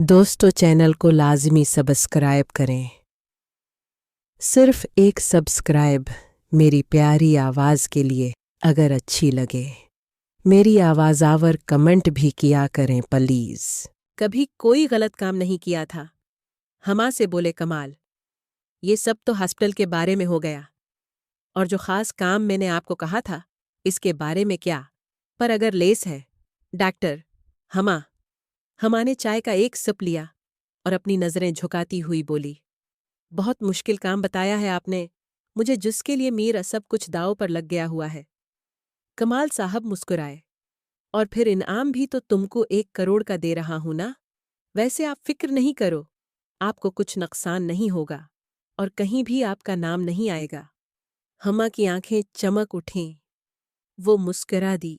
दोस्तों, चैनल को लाजमी सब्सक्राइब करें। सिर्फ एक सब्सक्राइब मेरी प्यारी आवाज़ के लिए। अगर अच्छी लगे मेरी आवाज़ आवर कमेंट भी किया करें प्लीज़। कभी कोई गलत काम नहीं किया था। हमा से बोले कमाल। ये सब तो हॉस्पिटल के बारे में हो गया, और जो खास काम मैंने आपको कहा था इसके बारे में क्या, पर अगर लेस है। डॉक्टर हमा ने चाय का एक सिप लिया और अपनी नज़रें झुकाती हुई बोली, बहुत मुश्किल काम बताया है आपने मुझे, जिसके लिए मेरा सब कुछ दांव पर लग गया हुआ है। कमाल साहब मुस्कुराए, और फिर इनाम भी तो तुमको 1 करोड़ का दे रहा हूं ना। वैसे आप फिक्र नहीं करो, आपको कुछ नुकसान नहीं होगा और कहीं भी आपका नाम नहीं आएगा। हमा की आंखें चमक उठीं। वो मुस्कुरा दी।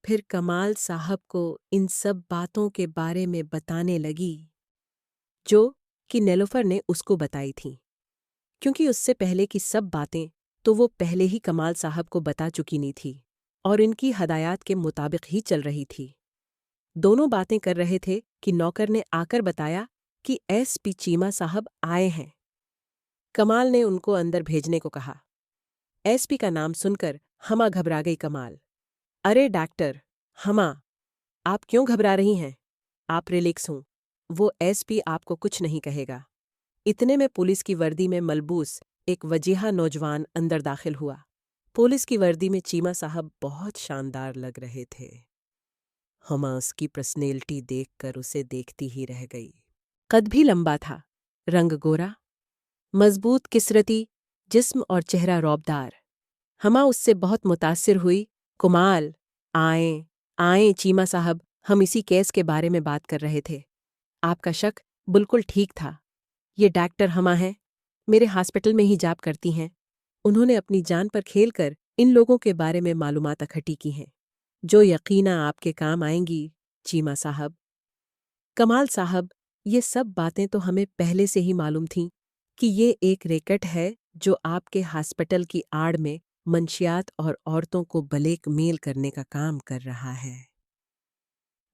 फिर कमाल साहब को इन सब बातों के बारे में बताने लगी जो कि नेलोफर ने उसको बताई थीं, क्योंकि उससे पहले की सब बातें तो वो पहले ही कमाल साहब को बता चुकी नहीं थी और इनकी हदायत के मुताबिक ही चल रही थी। दोनों बातें कर रहे थे कि नौकर ने आकर बताया कि एसपी चीमा साहब आए हैं। कमाल ने उनको अंदर भेजने को कहा। एसपी का नाम सुनकर हमा घबरा गई। कमाल, अरे डॉक्टर हमा, आप क्यों घबरा रही हैं? आप रिलैक्स हों, वो एसपी आपको कुछ नहीं कहेगा। इतने में पुलिस की वर्दी में मलबूस एक वजीहा नौजवान अंदर दाखिल हुआ। पुलिस की वर्दी में चीमा साहब बहुत शानदार लग रहे थे। हमा उसकी पर्सनैलिटी देखकर उसे देखती ही रह गई। कद भी लंबा था, रंग गोरा, मजबूत किसरती जिस्म और चेहरा रौबदार। हमा उससे बहुत मुतासिर हुई। कुमाल, आएं आएं चीमा साहब, हम इसी केस के बारे में बात कर रहे थे। आपका शक बिल्कुल ठीक था। ये डॉक्टर हमा हैं, मेरे हॉस्पिटल में ही जॉब करती हैं। उन्होंने अपनी जान पर खेलकर इन लोगों के बारे में मालूमात इकट्ठी की हैं जो यकीना आपके काम आएंगी चीमा साहब। कमाल साहब, ये सब बातें तो हमें पहले से ही मालूम थीं कि ये एक रैकेट है जो आपके हॉस्पिटल की आड़ में मंशियात और औरतों को ब्लैकमेल करने का काम कर रहा है।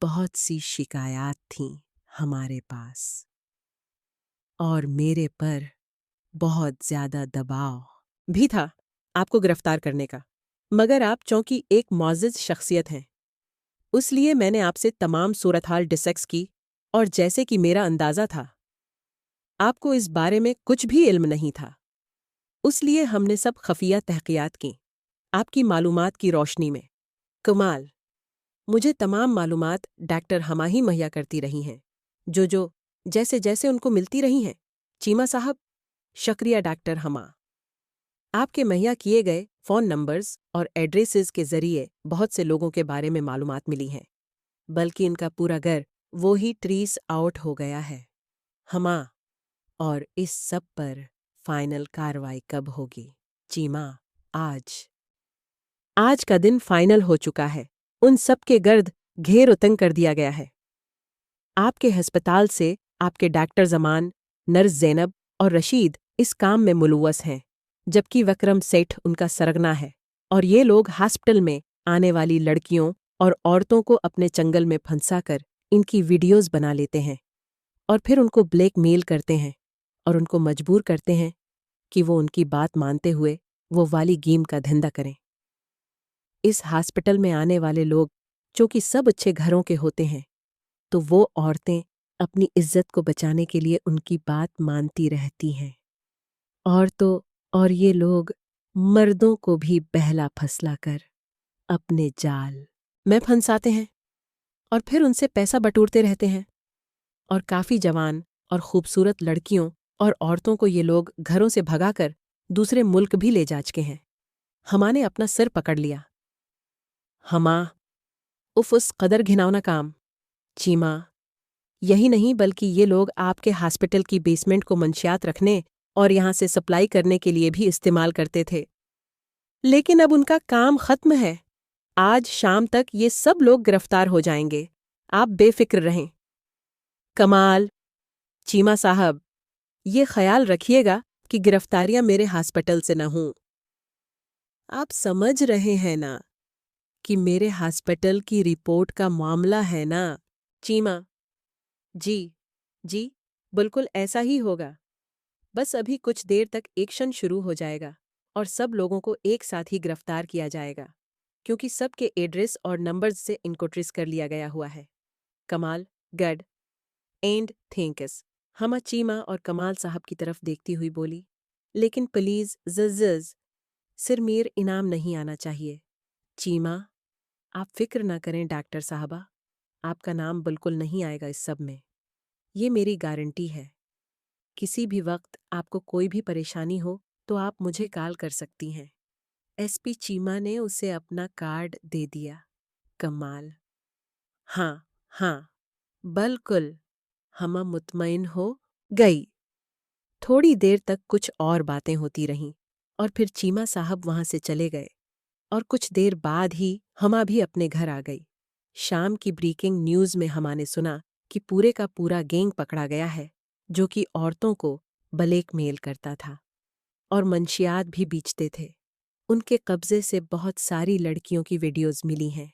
बहुत सी शिकायत थीं हमारे पास और मेरे पर बहुत ज्यादा दबाव भी था आपको गिरफ्तार करने का, मगर आप चूंकि एक मुअज़्ज़ज़ शख्सियत हैं, उसलिए मैंने आपसे तमाम सूरत हाल डिस्कस की, और जैसे कि मेरा अंदाज़ा था आपको इस बारे में कुछ भी इल्म नहीं था, उसलिए हमने सब खफिया तहक़ीक़ात की आपकी मालूमात की रोशनी में। कमाल, मुझे तमाम मालूमात डॉक्टर हमा ही मुहैया करती रही हैं, जो जैसे जैसे उनको मिलती रही हैं। चीमा साहब, शुक्रिया डॉक्टर हमा। आपके मुहैया किए गए फ़ोन नंबर्स और एड्रेसेस के ज़रिए बहुत से लोगों के बारे में मालूमात मिली हैं, बल्कि इनका पूरा घर वो ही ट्रीस आउट हो गया है। हमा, और इस सब पर फाइनल कार्रवाई कब होगी? चीमा, आज का दिन फाइनल हो चुका है। उन सब के गर्द घेर उतंग कर दिया गया है। आपके अस्पताल से आपके डॉक्टर जमान, नर्स ज़ैनब और रशीद इस काम में मुलव्वस हैं, जबकि विक्रम सेठ उनका सरगना है, और ये लोग हॉस्पिटल में आने वाली लड़कियों और औरतों को अपने चंगल में फंसाकर इनकी वीडियोज़ बना लेते हैं और फिर उनको ब्लैकमेल करते हैं और उनको मजबूर करते हैं कि वो उनकी बात मानते हुए वो वाली गेम का धंधा करें। इस हॉस्पिटल में आने वाले लोग जो कि सब अच्छे घरों के होते हैं, तो वो औरतें अपनी इज्जत को बचाने के लिए उनकी बात मानती रहती हैं, और ये लोग मर्दों को भी बहला फसला कर अपने जाल में फंसाते हैं और फिर उनसे पैसा बटोरते रहते हैं, और काफ़ी जवान और खूबसूरत लड़कियों और औरतों को ये लोग घरों से भगाकर दूसरे मुल्क भी ले जा चुके हैं। हमा ने अपना सिर पकड़ लिया। हमा, उस कदर घिनौना काम। चीमा, यही नहीं बल्कि ये लोग आपके हॉस्पिटल की बेसमेंट को मंशियात रखने और यहाँ से सप्लाई करने के लिए भी इस्तेमाल करते थे, लेकिन अब उनका काम खत्म है। आज शाम तक ये सब लोग गिरफ्तार हो जाएंगे, आप बेफिक्र रहें। कमाल, चीमा साहब, ये ख्याल रखिएगा कि गिरफ्तारियां मेरे हॉस्पिटल से न हों। आप समझ रहे हैं ना कि मेरे हॉस्पिटल की रिपोर्ट का मामला है ना? चीमा, जी, बिल्कुल ऐसा ही होगा। बस अभी कुछ देर तक एक्शन शुरू हो जाएगा और सब लोगों को एक साथ ही गिरफ्तार किया जाएगा, क्योंकि सबके एड्रेस और नंबर्स से इनको ट्रेस कर लिया गया हुआ है। कमाल, गड एंड थिंकस। हमा चीमा और कमाल साहब की तरफ देखती हुई बोली, लेकिन प्लीज जज सिरमीर इनाम नहीं आना चाहिए। चीमा, आप फिक्र ना करें डॉक्टर साहबा, आपका नाम बिल्कुल नहीं आएगा इस सब में। ये मेरी गारंटी है। किसी भी वक्त आपको कोई भी परेशानी हो तो आप मुझे कॉल कर सकती हैं। एसपी चीमा ने उसे अपना कार्ड दे दिया। कमाल, हाँ हाँ, बिल्कुल। हमा मुतमईन हो गई। थोड़ी देर तक कुछ और बातें होती रहीं और फिर चीमा साहब वहां से चले गए और कुछ देर बाद ही हमा भी अपने घर आ गई। शाम की ब्रेकिंग न्यूज़ में हमा ने सुना कि पूरे का पूरा गैंग पकड़ा गया है, जो कि औरतों को ब्लैकमेल करता था और मंशियात भी बेचते थे। उनके कब्जे से बहुत सारी लड़कियों की वीडियोज़ मिली हैं,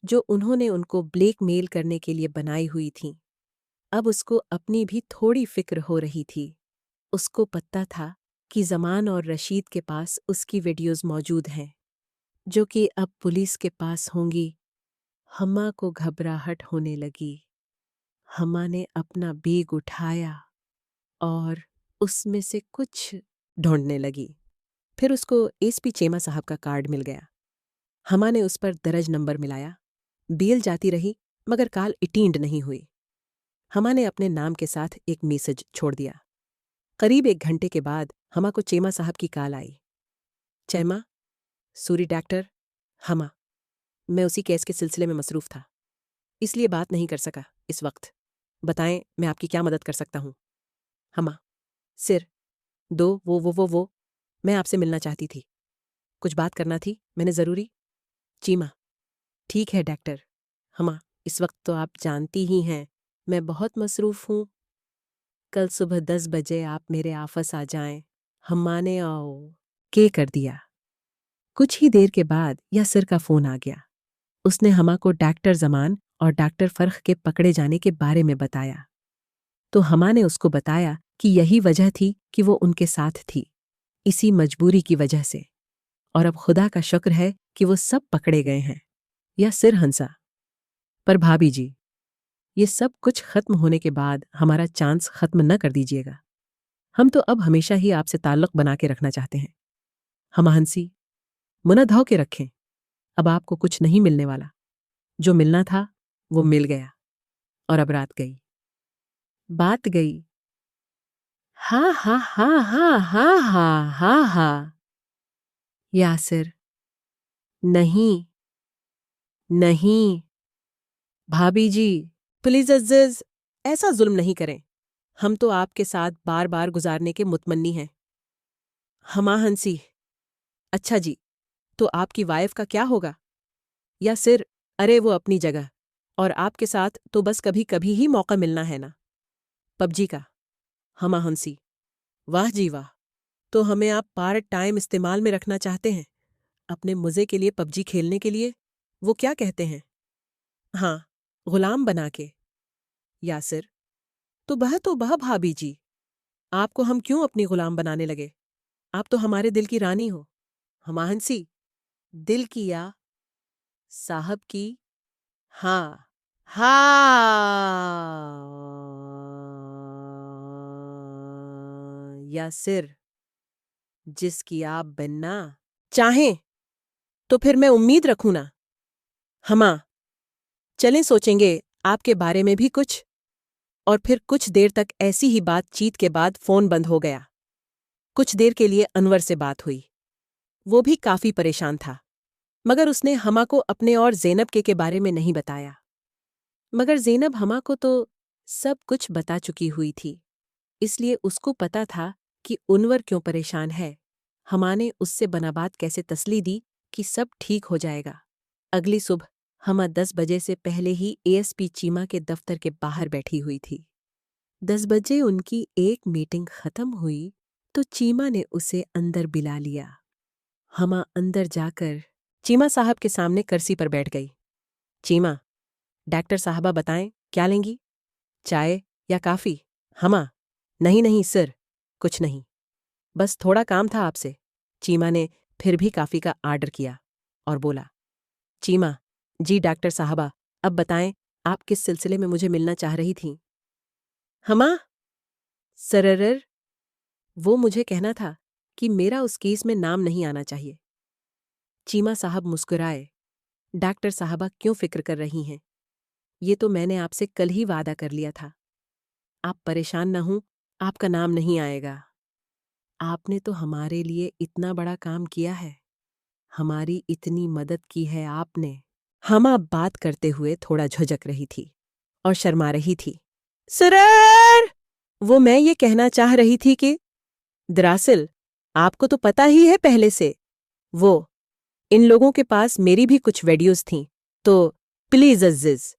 जो उन्होंने उनको ब्लैकमेल करने के लिए बनाई हुई थीं। अब उसको अपनी भी थोड़ी फिक्र हो रही थी। उसको पता था कि जमान और रशीद के पास उसकी वीडियोज़ मौजूद हैं, जो कि अब पुलिस के पास होंगी। हम्मा को घबराहट होने लगी। हम्मा ने अपना बैग उठाया और उसमें से कुछ ढूंढने लगी। फिर उसको एसपी चीमा साहब का कार्ड मिल गया। हम्मा ने उस पर दर्ज नंबर मिलाया। बेल जाती रही मगर कॉल अटेंड नहीं हुई। हम्मा ने अपने नाम के साथ एक मैसेज छोड़ दिया। करीब 1 घंटे के बाद हम्मा को चीमा साहब की कॉल आई। चीमा, सूरी डॉक्टर, हम्मा, मैं उसी केस के सिलसिले में मसरूफ था, इसलिए बात नहीं कर सका इस वक्त। बताएं मैं आपकी क्या मदद कर सकता हूं। हम्मा, सिर दो वो मैं आपसे मिलना चाहती थी, कुछ बात करना थी मैंने ज़रूरी। चीमा, ठीक है डॉक्टर। हम्मा, इस वक्त तो आप जानती ही हैं मैं बहुत मसरूफ हूं। कल सुबह 10 बजे आप मेरे ऑफिस आ जाएं। हम्मा ने आओ के कर दिया। कुछ ही देर के बाद यासिर का फोन आ गया। उसने हम्मा को डॉक्टर जमान और डॉक्टर फर्ख के पकड़े जाने के बारे में बताया। तो हम्मा ने उसको बताया कि यही वजह थी कि वो उनके साथ थी, इसी मजबूरी की वजह से। और अब खुदा का शुक्र है कि वो सब पकड़े गए हैं। या सिर हंसा। पर भाभी जी, ये सब कुछ खत्म होने के बाद हमारा चांस खत्म न कर दीजिएगा। हम तो अब हमेशा ही आपसे ताल्लुक बना के रखना चाहते हैं। हम्मा हंसी। मुना धाव के रखें, अब आपको कुछ नहीं मिलने वाला। जो मिलना था वो मिल गया और अब रात गई, बात गई। हाँ हाँ हाँ हाँ हाँ हाँ हाँ हाँ। यासिर, नहीं नहीं भाभी जी, प्लीज अज़्ज़ ऐसा जुल्म नहीं करें। हम तो आपके साथ बार बार गुजारने के मुतमन्नी हैं। हम्मा हंसी। अच्छा जी, तो आपकी वाइफ का क्या होगा? या सिर, अरे वो अपनी जगह, और आपके साथ तो बस कभी कभी ही मौका मिलना है ना। पबजी का। हम्मा हंसी। वाह जी वाह, तो हमें आप पार्ट टाइम इस्तेमाल में रखना चाहते हैं, अपने मज़े के लिए पबजी खेलने के लिए, वो क्या कहते हैं? हाँ, गुलाम बना के। यासिर, तो बह भाभी जी, आपको हम क्यों अपनी गुलाम बनाने लगे? आप तो हमारे दिल की रानी हो। हम्मा हंसी। दिल की या साहब की? हाँ हाँ। या सिर, जिसकी आप बनना चाहें तो फिर मैं उम्मीद रखूं ना। हम्मा, चलें सोचेंगे आपके बारे में भी कुछ। और फिर कुछ देर तक ऐसी ही बातचीत के बाद फोन बंद हो गया। कुछ देर के लिए अनवर से बात हुई। वो भी काफी परेशान था, मगर उसने हम्मा को अपने और ज़ैनब के बारे में नहीं बताया। मगर ज़ैनब हम्मा को तो सब कुछ बता चुकी हुई थी, इसलिए उसको पता था कि अनवर क्यों परेशान है। हम्मा ने उससे बनाबात कैसे तसल्ली दी कि सब ठीक हो जाएगा। अगली सुबह हम्मा 10 बजे से पहले ही एएसपी चीमा के दफ्तर के बाहर बैठी हुई थी। 10 बजे उनकी एक मीटिंग खत्म हुई तो चीमा ने उसे अंदर बुला लिया। हम्मा अंदर जाकर चीमा साहब के सामने कुर्सी पर बैठ गई। चीमा, डॉक्टर साहबा बताएं क्या लेंगी? चाय या काफ़ी? हमा, नहीं नहीं सर, कुछ नहीं, बस थोड़ा काम था आपसे। चीमा ने फिर भी काफ़ी का आर्डर किया और बोला, चीमा, जी डॉक्टर साहबा, अब बताएं आप किस सिलसिले में मुझे मिलना चाह रही थीं? हमा, सररर, वो मुझे कहना था कि मेरा उस केस में नाम नहीं आना चाहिए। चीमा साहब मुस्कुराए, डॉक्टर साहबा क्यों फिक्र कर रही हैं? ये तो मैंने आपसे कल ही वादा कर लिया था। आप परेशान न हों, आपका नाम नहीं आएगा। आपने तो हमारे लिए इतना बड़ा काम किया है, हमारी इतनी मदद की है आपने। हमा बात करते हुए थोड़ा झुझक रही थी और शर्मा रही थी। सरर! वो मैं ये कहना चाह रही थी कि दरअसल आपको तो पता ही है पहले से, वो इन लोगों के पास मेरी भी कुछ वीडियोस थीं, तो प्लीज अज़ीज़,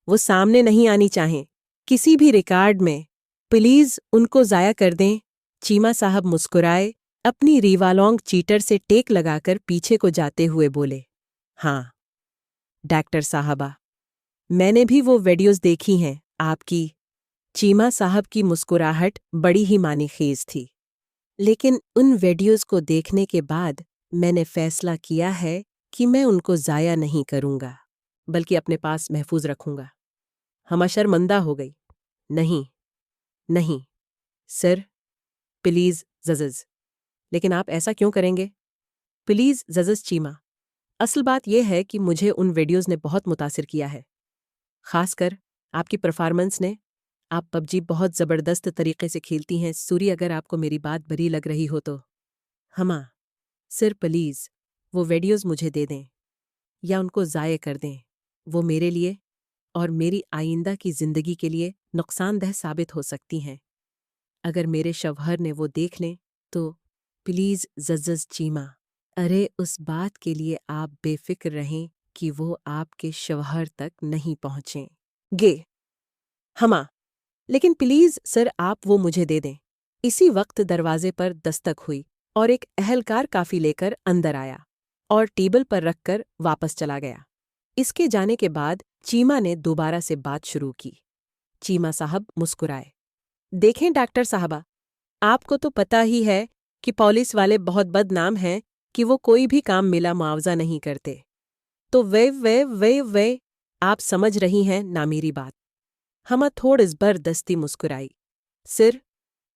वो सामने नहीं आनी चाहें किसी भी रिकॉर्ड में, प्लीज उनको ज़ाया कर दें। चीमा साहब मुस्कुराए, अपनी रीवालोंग चीटर से टेक लगाकर पीछे को जाते हुए बोले, हाँ डॉक्टर साहबा, मैंने भी वो वीडियोस देखी हैं आपकी। चीमा साहब की मुस्कुराहट बड़ी ही मानीखेज थी, लेकिन उन वीडियोस को देखने के बाद मैंने फैसला किया है कि मैं उनको ज़ाया नहीं करूंगा, बल्कि अपने पास महफूज रखूंगा। हमा शर्मिंदा हो गई। नहीं नहीं सर, प्लीज जज़ज़, लेकिन आप ऐसा क्यों करेंगे? प्लीज जज़ज़ चीमा, असल बात यह है कि मुझे उन वीडियोस ने बहुत मुतासिर किया है, खासकर आपकी परफॉर्मेंस ने। आप पबजी बहुत ज़बरदस्त तरीके से खेलती हैं सूरी, अगर आपको मेरी बात बुरी लग रही हो तो। हमा, सर प्लीज़ वो वीडियोस मुझे दे दें या उनको ज़ाये कर दें, वो मेरे लिए और मेरी आइंदा की ज़िंदगी के लिए नुकसानदेह साबित हो सकती हैं। अगर मेरे शवहर ने वो देख लें तो प्लीज़ जज़ज़ चीमा, अरे उस बात के लिए आप बेफिक्र रहें कि वो आपके शवहर तक नहीं पहुँचें। गे हमा, लेकिन प्लीज़ सर आप वो मुझे दे दें। इसी वक्त दरवाजे पर दस्तक हुई और एक अहलकार काफ़ी लेकर अंदर आया और टेबल पर रखकर वापस चला गया। इसके जाने के बाद चीमा ने दोबारा से बात शुरू की। चीमा साहब मुस्कुराए, देखें डॉक्टर साहबा, आपको तो पता ही है कि पुलिस वाले बहुत बदनाम हैं कि वो कोई भी काम मिला मुआवजा नहीं करते। तो वे आप समझ रही हैं ना मेरी बात? हमा थोड़ी ज़बरदस्ती मुस्कुराई। सिर,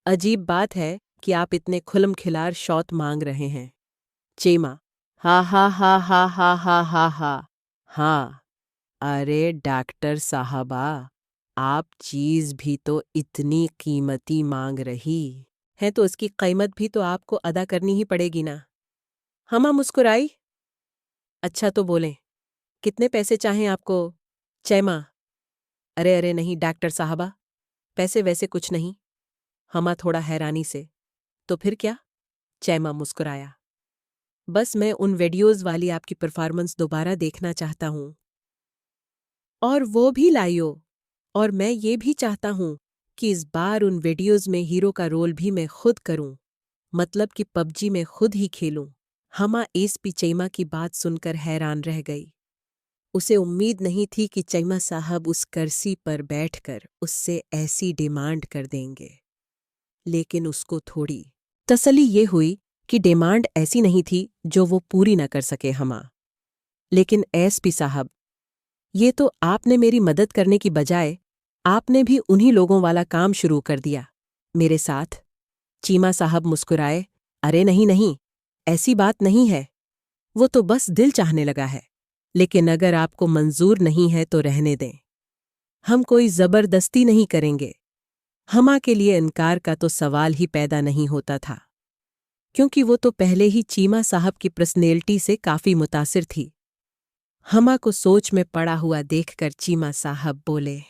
अजीब बात है कि आप इतने खुलम खिलार शौत मांग रहे हैं। चीमा, हा हा हा हा हा हा हा हा, हाँ, अरे डॉक्टर साहबा, आप चीज़ भी तो इतनी कीमती मांग रही हैं तो उसकी कीमत भी तो आपको अदा करनी ही पड़ेगी ना। हमा मुस्कुराई, अच्छा तो बोलें, कितने पैसे चाहें आपको? चैमा, अरे अरे नहीं डॉक्टर साहबा, पैसे वैसे कुछ नहीं। हमा थोड़ा हैरानी से, तो फिर क्या? चैमा मुस्कुराया, बस मैं उन वीडियोज़ वाली आपकी परफॉर्मेंस दोबारा देखना चाहता हूँ, और वो भी लाइयो। और मैं ये भी चाहता हूँ कि इस बार उन वीडियोज़ में हीरो का रोल भी मैं खुद करूँ, मतलब कि पबजी में खुद ही खेलूं। हमा एसपी चैमा की बात सुनकर हैरान रह गई। उसे उम्मीद नहीं थी कि चैमा साहब उस कुर्सी पर बैठकर उससे ऐसी डिमांड कर देंगे, लेकिन उसको थोड़ी तसल्ली ये हुई कि डिमांड ऐसी नहीं थी जो वो पूरी न कर सके। हमा, लेकिन एसपी साहब, ये तो आपने मेरी मदद करने की बजाय आपने भी उन्हीं लोगों वाला काम शुरू कर दिया मेरे साथ। चीमा साहब मुस्कुराए, अरे नहीं नहीं, ऐसी बात नहीं है, वो तो बस दिल चाहने लगा है, लेकिन अगर आपको मंजूर नहीं है तो रहने दें, हम कोई जबरदस्ती नहीं करेंगे। हमा के लिए इनकार का तो सवाल ही पैदा नहीं होता था, क्योंकि वो तो पहले ही चीमा साहब की पर्सनैलिटी से काफी मुतासिर थी। हमा को सोच में पड़ा हुआ देखकर चीमा साहब बोले,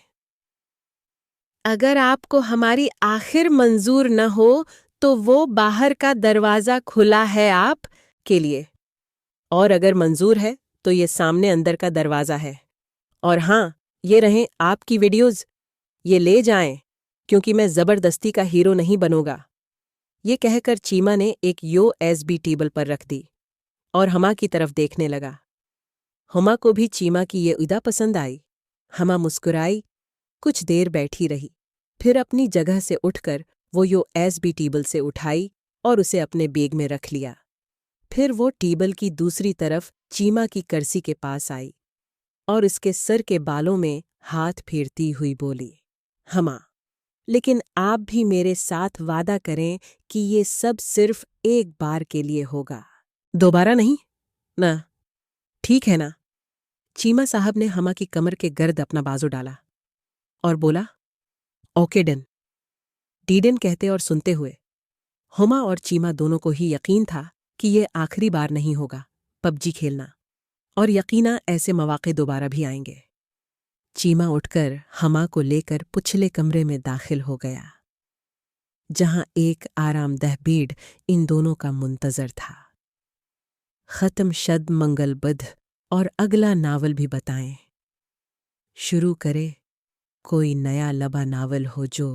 अगर आपको हमारी आखिर मंजूर न हो तो वो बाहर का दरवाज़ा खुला है आप के लिए, और अगर मंजूर है तो ये सामने अंदर का दरवाज़ा है। और हाँ, ये रहें आपकी वीडियोज़, ये ले जाएं, क्योंकि मैं ज़बरदस्ती का हीरो नहीं बनूंगा। ये कहकर चीमा ने एक यूएसबी टेबल पर रख दी और हमा की तरफ देखने लगा। हमा को भी चीमा की ये उदा पसंद आई। हमा मुस्कुराई, कुछ देर बैठी रही, फिर अपनी जगह से उठकर वो USB टेबल से उठाई और उसे अपने बैग में रख लिया। फिर वो टेबल की दूसरी तरफ चीमा की कुर्सी के पास आई और इसके सर के बालों में हाथ फेरती हुई बोली, हमा, लेकिन आप भी मेरे साथ वादा करें कि ये सब सिर्फ एक बार के लिए होगा, दोबारा नहीं ना? ठीक है ना? चीमा साहब ने हमा की कमर के गर्द अपना बाजू डाला और बोला, ओके डन। डीडन कहते और सुनते हुए हुमा और चीमा दोनों को ही यकीन था कि ये आखिरी बार नहीं होगा पबजी खेलना, और यकीना ऐसे मौके दोबारा भी आएंगे। चीमा उठकर हमा को लेकर पिछले कमरे में दाखिल हो गया, जहां एक आरामदेह बेड इन दोनों का मुंतजर था। खत्म शद मंगल बुध और अगला नावल भी बताएं। शुरू करे कोई नया लबा नावल हो जो